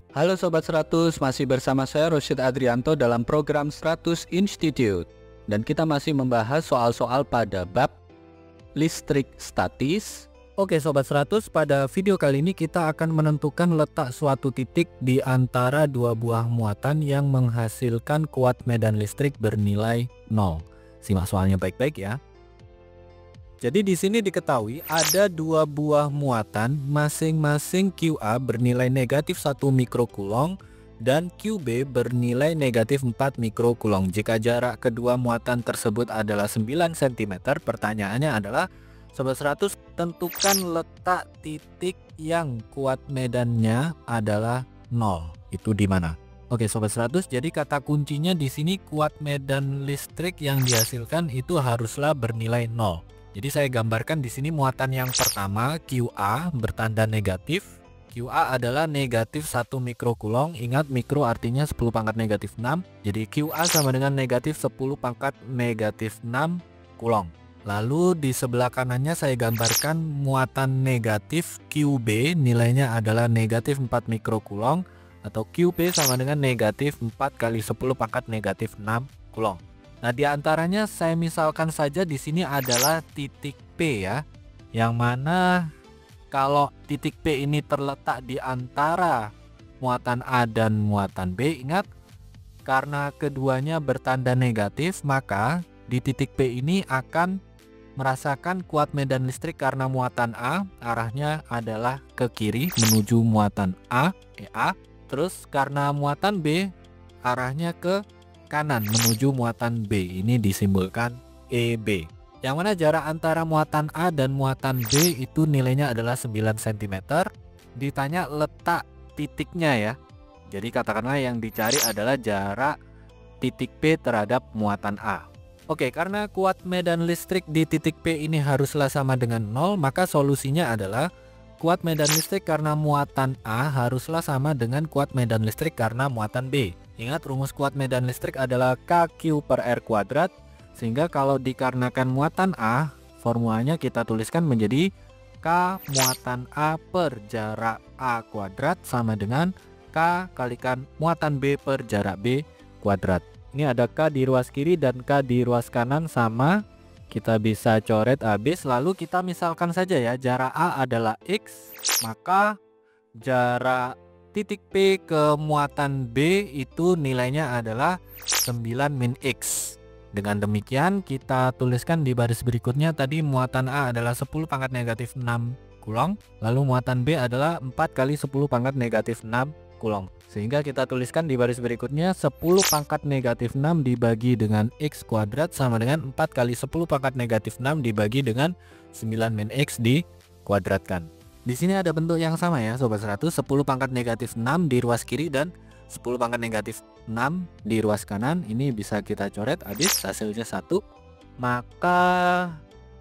Halo Sobat 100, masih bersama saya Rosyid Adrianto dalam program 100 Institute. Dan kita masih membahas soal-soal pada bab listrik statis. Oke Sobat 100, pada video kali ini kita akan menentukan letak suatu titik di antara dua buah muatan yang menghasilkan kuat medan listrik bernilai 0. Simak soalnya baik-baik ya. Jadi di sini diketahui ada dua buah muatan masing-masing QA bernilai negatif 1 mikrokulong dan QB bernilai negatif 4 mikrokulong. Jika jarak kedua muatan tersebut adalah 9 cm, pertanyaannya adalah Sobat 100, tentukan letak titik yang kuat medannya adalah 0. Itu di mana? Oke Sobat 100, jadi kata kuncinya di sini kuat medan listrik yang dihasilkan itu haruslah bernilai 0. Jadi saya gambarkan di sini muatan yang pertama QA bertanda negatif. QA adalah negatif 1 mikrokulong. Ingat mikro artinya 10 pangkat negatif 6. Jadi QA sama dengan negatif 10 pangkat negatif 6 kulong. Lalu di sebelah kanannya saya gambarkan muatan negatif QB, nilainya adalah negatif 4 mikrokulong, atau QB sama dengan negatif 4 kali 10 pangkat negatif 6 kulong. Nah, di antaranya saya misalkan saja di sini adalah titik P ya. Yang mana kalau titik P ini terletak di antara muatan A dan muatan B, ingat karena keduanya bertanda negatif, maka di titik P ini akan merasakan kuat medan listrik karena muatan A arahnya adalah ke kiri menuju muatan A, EA. Terus karena muatan B arahnya ke kanan menuju muatan B, ini disimbolkan EB. Yang mana jarak antara muatan A dan muatan B itu nilainya adalah 9 cm. Ditanya letak titiknya ya. Jadi katakanlah yang dicari adalah jarak titik P terhadap muatan A. Oke, karena kuat medan listrik di titik P ini haruslah sama dengan 0, maka solusinya adalah kuat medan listrik karena muatan A haruslah sama dengan kuat medan listrik karena muatan B. Ingat rumus kuat medan listrik adalah KQ per R kuadrat, sehingga kalau dikarenakan muatan A, formulanya kita tuliskan menjadi K muatan A per jarak A kuadrat sama dengan K kalikan muatan B per jarak B kuadrat. Ini ada K di ruas kiri dan K di ruas kanan sama. Kita bisa coret habis, lalu kita misalkan saja ya jarak A adalah X, maka jarak titik P ke muatan B itu nilainya adalah 9 min X. Dengan demikian kita tuliskan di baris berikutnya tadi muatan A adalah 10 pangkat negatif 6 kulong, lalu muatan B adalah 4 kali 10 pangkat negatif 6 kulong. Sehingga kita tuliskan di baris berikutnya 10 pangkat negatif 6 dibagi dengan X kuadrat sama dengan 4 kali 10 pangkat negatif 6 dibagi dengan 9 min X dikuadratkan. Di sini ada bentuk yang sama ya Sobat 100, 10 pangkat negatif 6 di ruas kiri dan 10 pangkat negatif 6 di ruas kanan. Ini bisa kita coret habis, hasilnya 1. Maka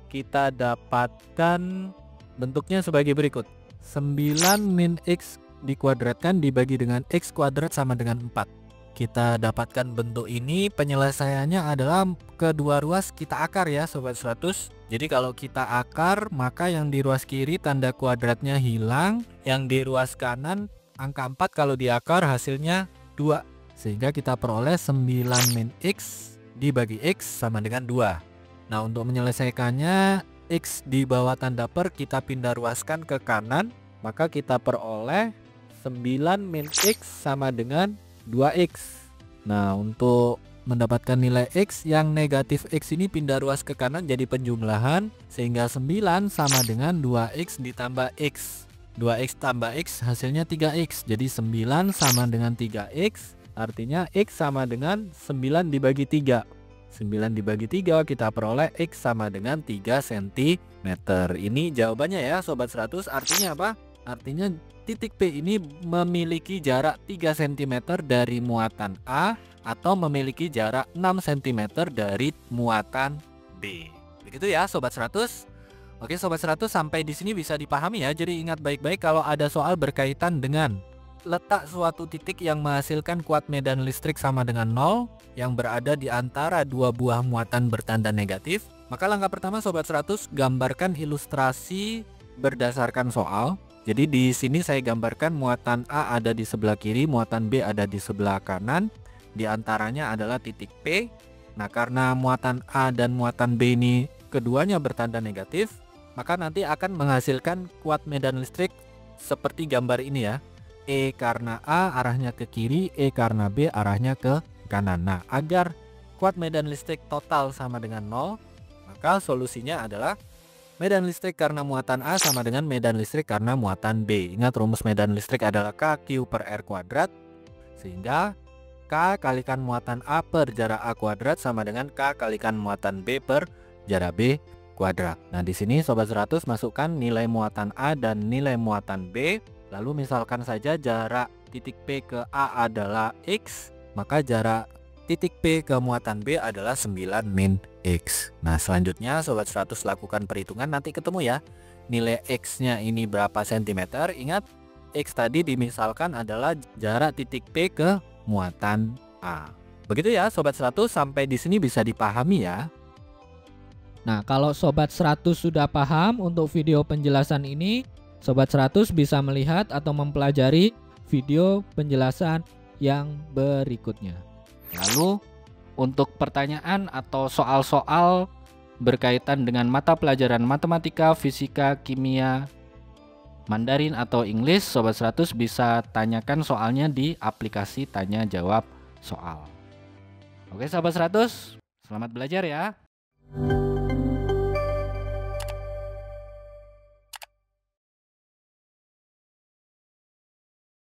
kita dapatkan bentuknya sebagai berikut. 9 min X dikuadratkan dibagi dengan X kuadrat sama dengan 4. Kita dapatkan bentuk ini, penyelesaiannya adalah kedua ruas kita akar ya Sobat 100. Jadi kalau kita akar, maka yang di ruas kiri tanda kuadratnya hilang, yang di ruas kanan angka 4 kalau diakar hasilnya 2. Sehingga kita peroleh 9 min X dibagi X sama dengan 2. Nah, untuk menyelesaikannya, X di bawah tanda per kita pindah ruaskan ke kanan, maka kita peroleh 9 min X sama dengan 2X. Nah, untuk mendapatkan nilai X yang negatif X ini pindah ruas ke kanan jadi penjumlahan, sehingga 9 sama dengan 2X ditambah X. 2X tambah X hasilnya 3X. Jadi 9 sama dengan 3X, artinya X sama dengan 9 dibagi 3. 9 dibagi 3 kita peroleh X sama dengan 3 cm. Ini jawabannya ya Sobat 100. Artinya apa? Artinya titik P ini memiliki jarak 3 cm dari muatan A atau memiliki jarak 6 cm dari muatan B. Begitu ya Sobat 100. Oke Sobat 100, sampai di sini bisa dipahami ya. Jadi ingat baik-baik kalau ada soal berkaitan dengan letak suatu titik yang menghasilkan kuat medan listrik sama dengan 0 yang berada di antara dua buah muatan bertanda negatif, maka langkah pertama Sobat 100, gambarkan ilustrasi berdasarkan soal. Jadi di sini saya gambarkan muatan A ada di sebelah kiri, muatan B ada di sebelah kanan. Di antaranya adalah titik P. Nah, karena muatan A dan muatan B ini keduanya bertanda negatif, maka nanti akan menghasilkan kuat medan listrik seperti gambar ini ya. E karena A arahnya ke kiri, E karena B arahnya ke kanan. Nah, agar kuat medan listrik total sama dengan 0, maka solusinya adalah medan listrik karena muatan A sama dengan medan listrik karena muatan B. Ingat, rumus medan listrik adalah KQ per R kuadrat, sehingga K kalikan muatan A per jarak A kuadrat sama dengan K kalikan muatan B per jarak B kuadrat. Nah, di sini Sobat 100 masukkan nilai muatan A dan nilai muatan B. Lalu misalkan saja jarak titik P ke A adalah X, maka jarak titik P ke muatan B adalah 9 min X. Nah, selanjutnya Sobat 100 lakukan perhitungan, nanti ketemu ya nilai X nya ini berapa cm. Ingat, X tadi dimisalkan adalah jarak titik P ke muatan A. Begitu ya Sobat 100, sampai di sini bisa dipahami ya. Nah, kalau Sobat 100 sudah paham untuk video penjelasan ini, Sobat 100 bisa melihat atau mempelajari video penjelasan yang berikutnya. Lalu untuk pertanyaan atau soal-soal berkaitan dengan mata pelajaran matematika, fisika, kimia, Mandarin atau English, Sobat 100 bisa tanyakan soalnya di aplikasi tanya jawab soal. Oke Sobat 100, selamat belajar ya.